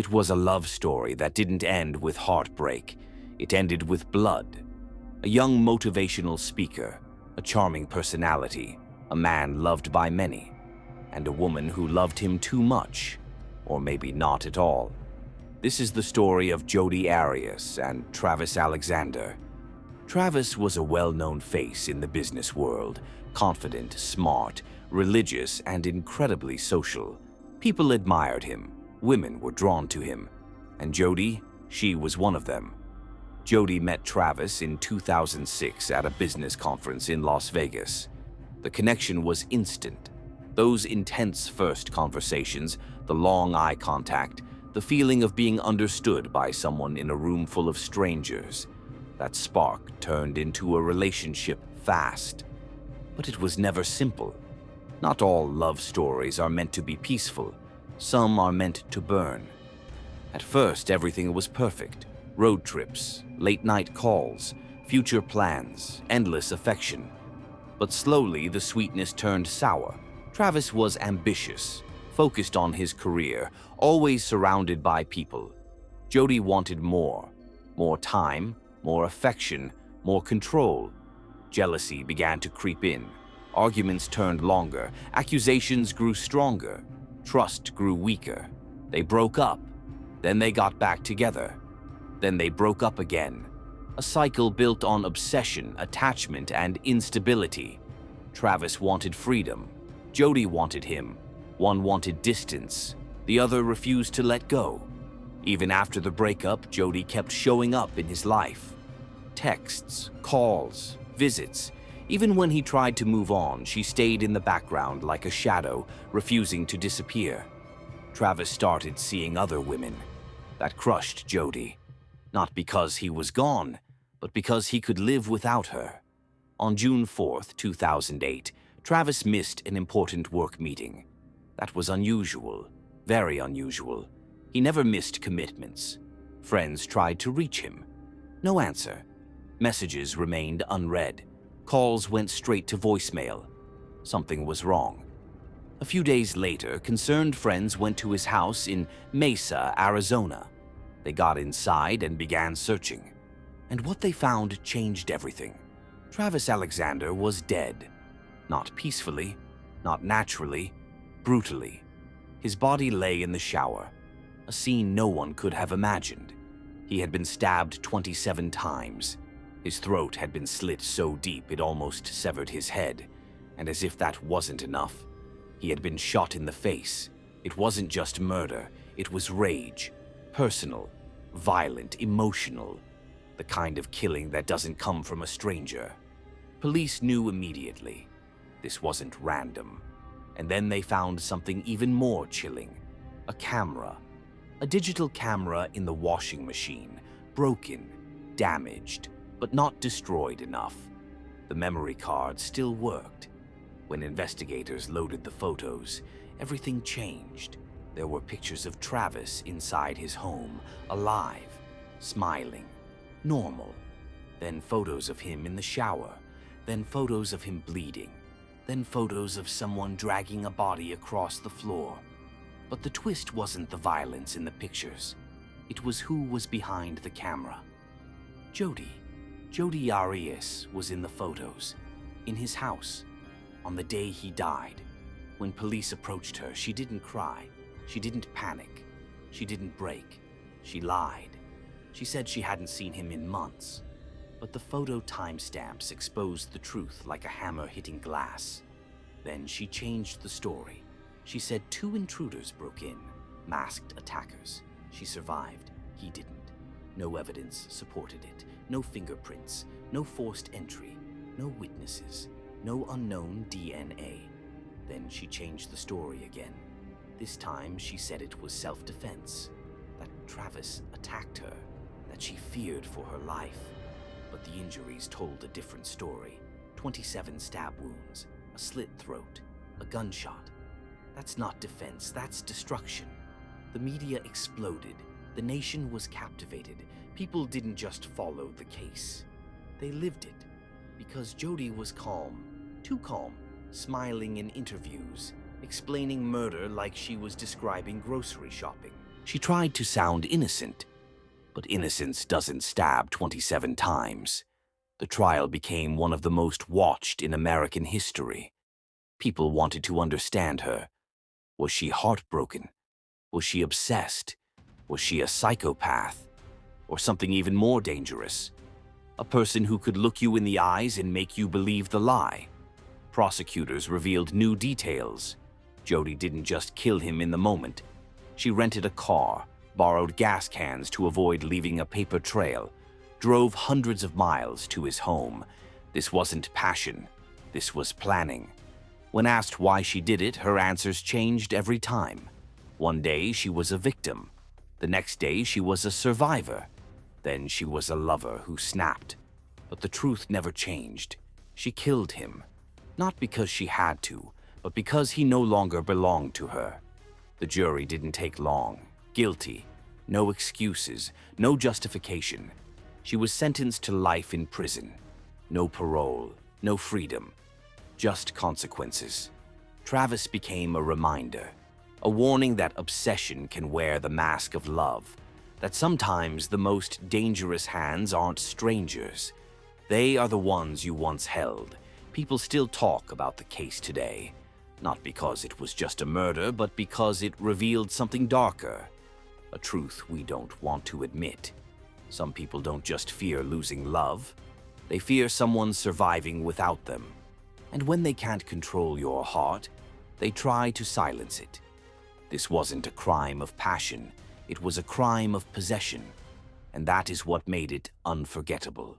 It was a love story that didn't end with heartbreak. It ended with blood. A young motivational speaker, a charming personality, a man loved by many, and a woman who loved him too much, or maybe not at all. This is the story of Jodi Arias and Travis Alexander. Travis was a well-known face in the business world, confident, smart, religious, and incredibly social. People admired him, women were drawn to him, and Jodi, she was one of them. Jodi met Travis in 2006 at a business conference in Las Vegas. The connection was instant. Those intense first conversations, the long eye contact, the feeling of being understood by someone in a room full of strangers. That spark turned into a relationship fast. But it was never simple. Not all love stories are meant to be peaceful. Some are meant to burn. At first, everything was perfect. Road trips, late-night calls, future plans, endless affection. But slowly, the sweetness turned sour. Travis was ambitious, focused on his career, always surrounded by people. Jodi wanted more time, more affection, more control. Jealousy began to creep in. Arguments turned longer. Accusations grew stronger. Trust grew weaker. They broke up. Then they got back together. Then they broke up again. A cycle built on obsession, attachment, and instability. Travis wanted freedom. Jodi wanted him. One wanted distance. The other refused to let go. Even after the breakup, Jodi kept showing up in his life. Texts, calls, visits. Even when he tried to move on, she stayed in the background like a shadow, refusing to disappear. Travis started seeing other women. That crushed Jodi. Not because he was gone, but because he could live without her. On June 4th, 2008, Travis missed an important work meeting. That was unusual, very unusual. He never missed commitments. Friends tried to reach him. No answer. Messages remained unread. Calls went straight to voicemail. Something was wrong. A few days later, concerned friends went to his house in Mesa, Arizona. They got inside and began searching. And what they found changed everything. Travis Alexander was dead. Not peacefully, not naturally, brutally. His body lay in the shower, a scene no one could have imagined. He had been stabbed 27 times. His throat had been slit so deep it almost severed his head. And as if that wasn't enough, he had been shot in the face. It wasn't just murder, it was rage. Personal, violent, emotional. The kind of killing that doesn't come from a stranger. Police knew immediately. This wasn't random. And then they found something even more chilling. A camera. A digital camera in the washing machine. Broken, damaged, but not destroyed enough. The memory card still worked. When investigators loaded the photos, everything changed. There were pictures of Travis inside his home, alive, smiling, normal. Then photos of him in the shower. Then photos of him bleeding. Then photos of someone dragging a body across the floor. But the twist wasn't the violence in the pictures. It was who was behind the camera. Jodi Arias was in the photos, in his house, on the day he died. When police approached her, she didn't cry. She didn't panic. She didn't break. She lied. She said she hadn't seen him in months. But the photo timestamps exposed the truth like a hammer hitting glass. Then she changed the story. She said 2 intruders broke in, masked attackers. She survived. He didn't. No evidence supported it. No fingerprints. No forced entry. No witnesses. No unknown DNA. Then she changed the story again. This time she said it was self-defense. That Travis attacked her. That she feared for her life. But the injuries told a different story. 27 stab wounds, a slit throat, a gunshot. That's not defense, that's destruction. The media exploded. The nation was captivated. People didn't just follow the case. They lived it. Because Jodi was calm, too calm, smiling in interviews, explaining murder like she was describing grocery shopping. She tried to sound innocent, but innocence doesn't stab 27 times. The trial became one of the most watched in American history. People wanted to understand her. Was she heartbroken? Was she obsessed? Was she a psychopath? Or something even more dangerous? A person who could look you in the eyes and make you believe the lie. Prosecutors revealed new details. Jodi didn't just kill him in the moment. She rented a car, borrowed gas cans to avoid leaving a paper trail, drove hundreds of miles to his home. This wasn't passion. This was planning. When asked why she did it, her answers changed every time. One day she was a victim. The next day she was a survivor. Then she was a lover who snapped. But the truth never changed. She killed him. Not because she had to, but because he no longer belonged to her. The jury didn't take long. Guilty. No excuses. No justification. She was sentenced to life in prison. No parole. No freedom. Just consequences. Travis became a reminder. A warning that obsession can wear the mask of love. That sometimes the most dangerous hands aren't strangers. They are the ones you once held. People still talk about the case today. Not because it was just a murder, but because it revealed something darker. A truth we don't want to admit. Some people don't just fear losing love. They fear someone surviving without them. And when they can't control your heart, they try to silence it. This wasn't a crime of passion. It was a crime of possession. And that is what made it unforgettable.